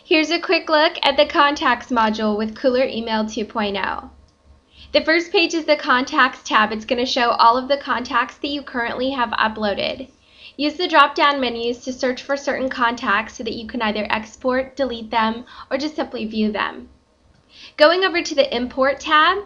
Here's a quick look at the Contacts module with Cooler Email 2.0. The first page is the Contacts tab. It's going to show all of the contacts that you currently have uploaded. Use the drop-down menus to search for certain contacts so that you can either export, delete them, or just simply view them. Going over to the Import tab,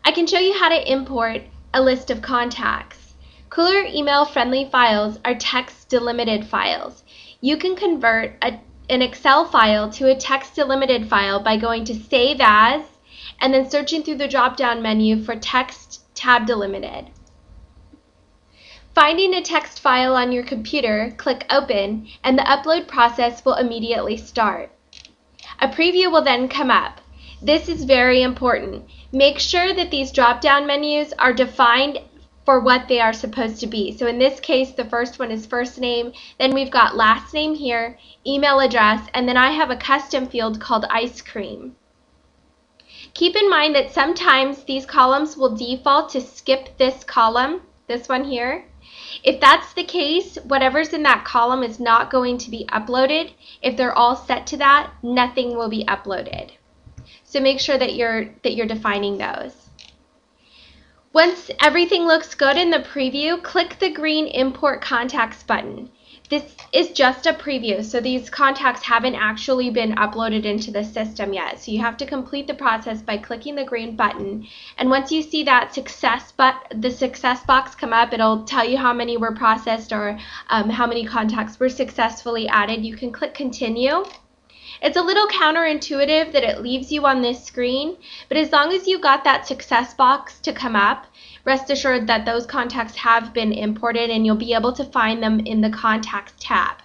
I can show you how to import a list of contacts. Cooler Email friendly files are text delimited files. You can convert an Excel file to a text delimited file by going to Save As and then searching through the drop-down menu for Text tab delimited. Finding a text file on your computer, click Open, and the upload process will immediately start. A preview will then come up. This is very important. Make sure that these drop-down menus are defined for what they are supposed to be. So in this case, the first one is first name, then we've got last name here, email address, and then I have a custom field called ice cream. Keep in mind that sometimes these columns will default to skip this column, this one here. If that's the case, whatever's in that column is not going to be uploaded. If they're all set to that, nothing will be uploaded. So make sure that you're defining those. Once everything looks good in the preview, click the green Import Contacts button. This is just a preview, so these contacts haven't actually been uploaded into the system yet. So you have to complete the process by clicking the green button. And once you see that the success box come up, it'll tell you how many were processed or how many contacts were successfully added. You can click Continue. It's a little counterintuitive that it leaves you on this screen, but as long as you got that success box to come up, rest assured that those contacts have been imported and you'll be able to find them in the Contacts tab.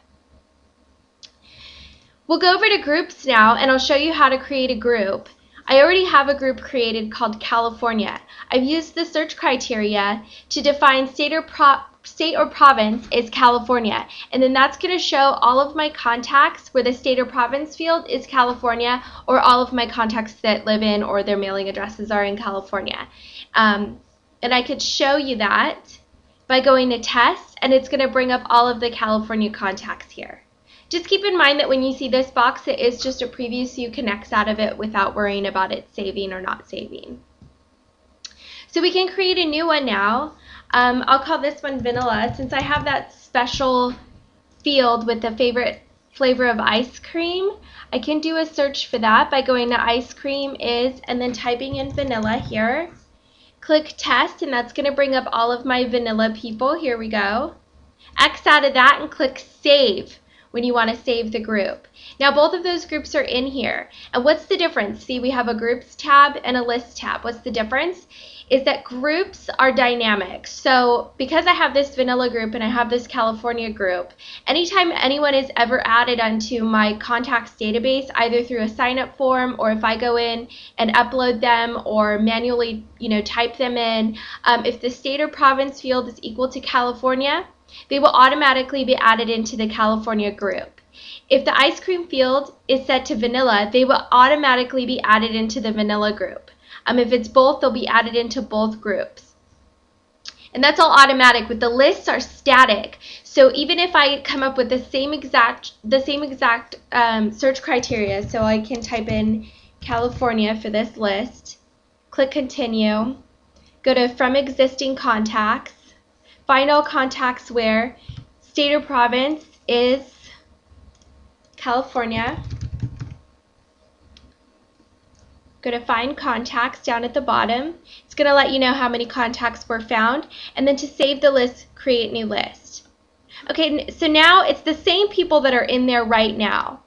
We'll go over to Groups now, and I'll show you how to create a group. I already have a group created called California. I've used the search criteria to define state or province is California, and then that's going to show all of my contacts where the state or province field is California, or all of my contacts that live in or their mailing addresses are in California. And I could show you that by going to Test, and it's going to bring up all of the California contacts here. Just keep in mind that when you see this box, it is just a preview, so you can X out of it without worrying about it saving or not saving. So we can create a new one now. I'll call this one Vanilla, since I have that special field with the favorite flavor of ice cream. I can do a search for that by going to ice cream is and then typing in vanilla here. Click Test, and that's going to bring up all of my vanilla people. Here we go. X out of that and click Save when you want to save the group. Now both of those groups are in here. And what's the difference? See, we have a Groups tab and a List tab. What's the difference? Is that groups are dynamic. So because I have this vanilla group and I have this California group, anytime anyone is ever added onto my contacts database, either through a sign-up form or if I go in and upload them or manually type them in, if the state or province field is equal to California, they will automatically be added into the California group. If the ice cream field is set to vanilla, they will automatically be added into the vanilla group. If it's both, they'll be added into both groups. And that's all automatic. But the lists are static. So even if I come up with the same exact search criteria, so I can type in California for this list, click Continue, go to From Existing Contacts, find all contacts where state or province is California. Go to Find Contacts down at the bottom. It's going to let you know how many contacts were found. And then to save the list, create new list. Okay, so now it's the same people that are in there right now.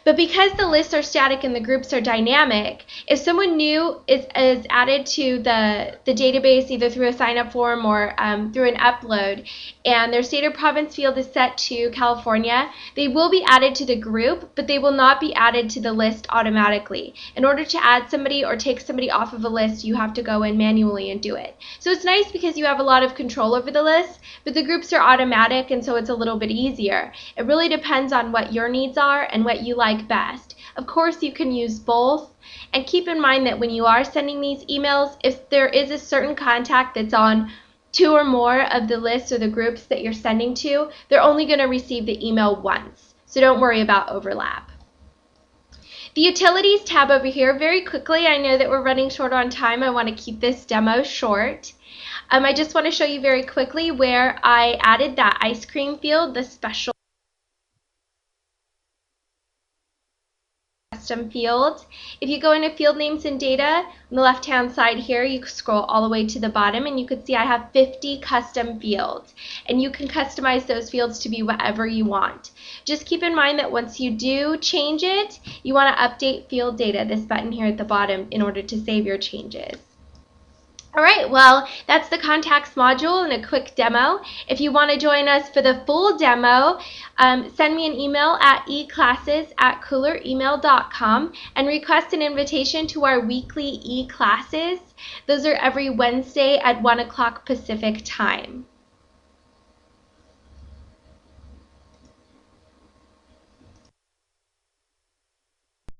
But because the lists are static and the groups are dynamic, if someone new is added to the database either through a sign-up form or through an upload, and their state or province field is set to California, they will be added to the group, but they will not be added to the list automatically. In order to add somebody or take somebody off of a list, you have to go in manually and do it. So it's nice because you have a lot of control over the list, but the groups are automatic, and so it's a little bit easier. It really depends on what your needs are and what you like best. Of course, you can use both, and keep in mind that when you are sending these emails, if there is a certain contact that's on 2 or more of the lists or the groups that you're sending to, they're only going to receive the email once. so don't worry about overlap. The Utilities tab over here, very quickly, I know that we're running short on time. I want to keep this demo short. I just want to show you very quickly where I added that ice cream field, the special custom field. If you go into field names and data, on the left hand side here, you scroll all the way to the bottom and you can see I have 50 custom fields, and you can customize those fields to be whatever you want. Just keep in mind that once you do change it, you want to update field data, this button here at the bottom, in order to save your changes. All right, well, that's the contacts module and a quick demo. If you want to join us for the full demo, send me an email at eclasses@cooleremail.com and request an invitation to our weekly e-classes. Those are every Wednesday at 1 o'clock Pacific time.